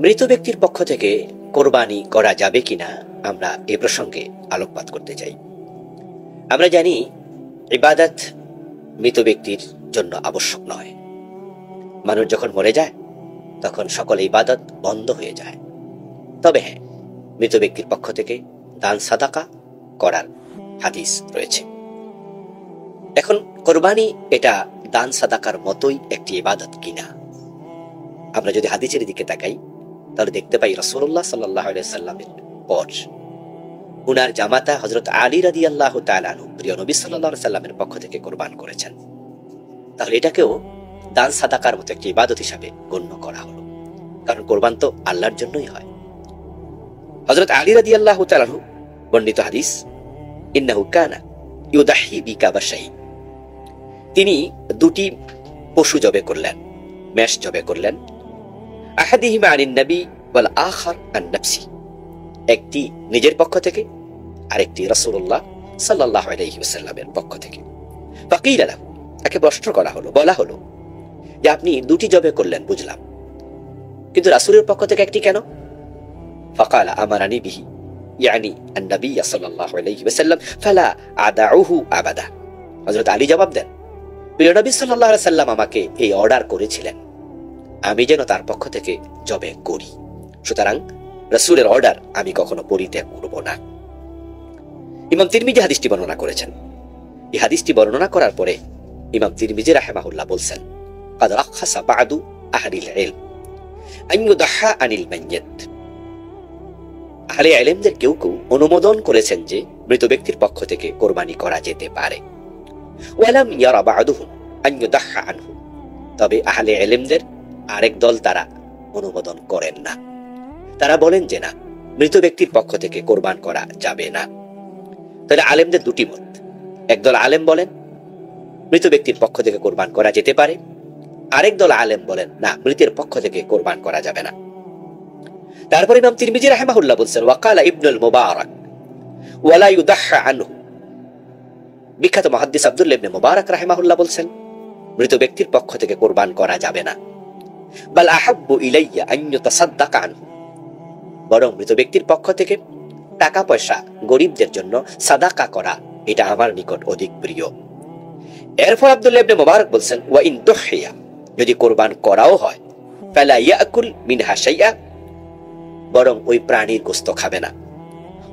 মৃত ব্যক্তির পক্ষ থেকে কোরবানি করা যাবে কিনা আমরা এ প্রসঙ্গে আলোকপাত করতে চাই। আমরা জানি ইবাদত মৃত ব্যক্তির জন্য আবশ্যক নয়। মানুষ যখন মরে যায় তখন সকল ইবাদত বন্ধ হয়ে যায়। তবে হ্যাঁ, মৃত ব্যক্তির পক্ষ থেকে দান সাদাকা করার হাদিস রয়েছে। এখন কোরবানি এটা দান সাদাকার মতোই একটি ইবাদত কিনা, আমরা যদি হাদিসের দিকে তাকাই তাহলে দেখতে পাই রাসূলুল্লাহ সাল্লাল্লাহু আলাইহি সাল্লামের পর উনার জামাতা হযরত আলী রাদিয়াল্লাহু তাআলা আনহু প্রিয় নবী সাল্লাল্লাহু আলাইহি সাল্লামের পক্ষ থেকে কোরবান করেছেন। তাহলে এটাকেও দান সাদাকার মতো একটি ইবাদত হিসাবে গণ্য করা হলো, কারণ কোরবান তো আল্লাহর জন্যই হয়। হযরত আলী রাদিয়াল্লাহু তাআলা আনহু বর্ণিত হাদিস, ইন্নাহু কানা ইউদাহি বিকাবাশাই, তিনি দুটি পশু জবে করলেন, মেষ জবে করলেন। আহাদিহিমা আনিন নবী ওয়াল আখার আন নাফসি, একটি নিজের পক্ষ থেকে আরেকটি রাসূলুল্লাহ সাল্লাল্লাহু আলাইহি ওয়াসাল্লামের পক্ষ থেকে। ফাকিলা লাহু, তাকে প্রশ্ন করা হলো, বলা হলো যে আপনি দুটি জবে করলেন বুঝলাম, কিন্তু রাসূলের পক্ষ থেকে একটি কেন? ফাকালা আমারানি বিহি ইয়ানি আন নবী সাল্লাল্লাহু আলাইহি ওয়াসাল্লাম ফালা আদাউহু আবাদা। হযরত আলী জবাব দেন, প্রিয় নবী সাল্লাল্লাহু আলাইহি ওয়াসাল্লাম আমাকে এই অর্ডার করেছিলেন আমি যেন তার পক্ষ থেকে জবে করি, সুতরাং রাসূলের অর্ডার আমি কখনো পরিত্যাগ করব না। ইমাম তিরমিজি হাদিসটি বর্ণনা করেছেন। এই হাদিসটি বর্ণনা করার পরে ইমাম তিরমিজি রাহিমাহুল্লাহ বলছেন, قد رخص بعض أهل العلم أن يضحى عن الميت। আহলে ইলমদের কেউ কেউ অনুমোদন করেছেন যে মৃত ব্যক্তির পক্ষ থেকে কোরবানি করা যেতে পারে। ওয়ালাম ইয়ারা বা'দুহুম আন ইউদাহা আনহু, তবে আহলে ইলমদের আরেক দল তারা অনুমোদন করেন না। তারা বলেন যে না, মৃত ব্যক্তির পক্ষ থেকে কোরবান করা যাবে না। তাহলে আলেমদের দুটি মত। একদল আলেম বলেন মৃত ব্যক্তির পক্ষ থেকে কোরবান করা যেতে পারে, আরেক দল আলেম বলেন না, মৃতের পক্ষ থেকে কোরবান করা যাবে না। তারপর ইমাম তিরমিজি রাহিমাহুল্লাহ বলছেন, ওয়াকালা ইবনুল মুবারাক ওয়ালা ইউদাহা আনহু। বিখ্যাত মুহাদ্দিস আব্দুল্লাহ ইবনে মুবারাক রাহিমাহুল্লাহ বলছেন, মৃত ব্যক্তির পক্ষ থেকে কোরবান করা যাবে না। বাল আহাব্বু ইলাইয়া আন ইউতাসাদদাকা আনহু, বরং মৃত ব্যক্তির পক্ষ থেকে টাকা পয়সা গরিবদের জন্য সাদাকা করা এটা আমার নিকট অধিক প্রিয়। এরপর আব্দুল্লাহ ইবনে মুবারাক বলছেন, ওয়া ইন দুহিয়া, যদি কোরবান করাও হয়, ফালা ইয়াকুল মিনহা শাইআ, বরং ওই প্রাণীর গোশত খাবে না।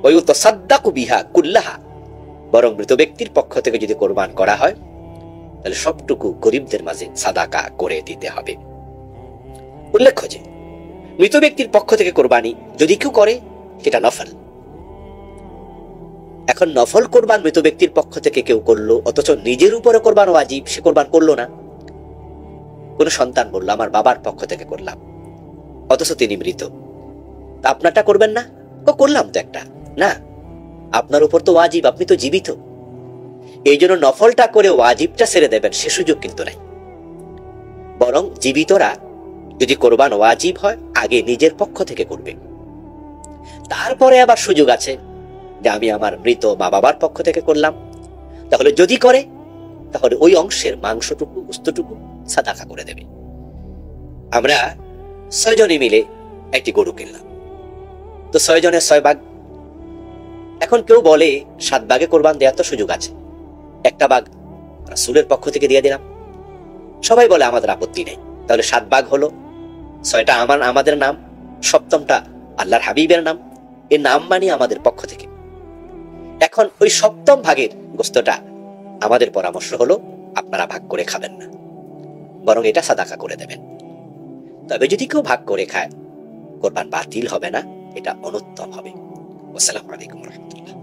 ওয়া ইউতাসাদদাকু বিহা কুল্লাহা, বরং মৃত ব্যক্তির পক্ষ থেকে যদি কোরবান করা হয় তাহলে সবটুকু গরিবদের মাঝে সাদাকা করে দিতে হবে। উল্লেখ্য যে মৃত ব্যক্তির পক্ষ থেকে কোরবানি যদি কেউ করে সেটা নফল। এখন নফল কোরবান মৃত ব্যক্তির পক্ষ থেকে কেউ করলো, অথচ নিজের উপরে কোরবান ওয়াজিব, সে কোরবান করলো না। কোন সন্তান বলল আমার বাবার পক্ষ থেকে করলাম, অথচ তিনি মৃত, তা আপনারটা করবেন না? করলাম তো একটা, না আপনার উপর তো ওয়াজিব, আপনি তো জীবিত, এই জন্য নফলটা করে ওয়াজিবটা ছেড়ে দেবেন সে সুযোগ কিন্তু নাই। বরং জীবিতরা যদি কোরবান ওয়াজিব হয় আগে নিজের পক্ষ থেকে করবে, তারপরে আবার সুযোগ আছে যে আমি আমার মৃত মা বাবার পক্ষ থেকে করলাম। তাহলে যদি করে তাহলে ওই অংশের মাংসটুকু গোশতটুকু সাদাকা করে দেবে। আমরা 6 জনে মিলে একটি গরু কিনলাম, তো 6 জনের 6 ভাগ। এখন কেউ বলে 7 ভাগে কোরবান দেওয়ার তো সুযোগ আছে, একটা ভাগ রাসূলের পক্ষ থেকে দিয়ে দিলাম। সবাই বলে আমাদের আপত্তি নেই। তাহলে 7 ভাগ হলো, 6টা আমাদের নাম, 7মটা আল্লাহর হাবিবের নাম, এর নাম মানে আমাদের পক্ষ থেকে। এখন ওই 7ম ভাগের গোশতটা আমাদের পরামর্শ হলো আপনারা ভাগ করে খাবেন না, বরং এটা সাদাকা করে দেবেন। তবে যদি কেউ ভাগ করে খায় কোরবান বাতিল হবে না, এটা অনুত্তম হবে। আসসালামু আলাইকুম ওয়া রাহমাতুল্লাহ।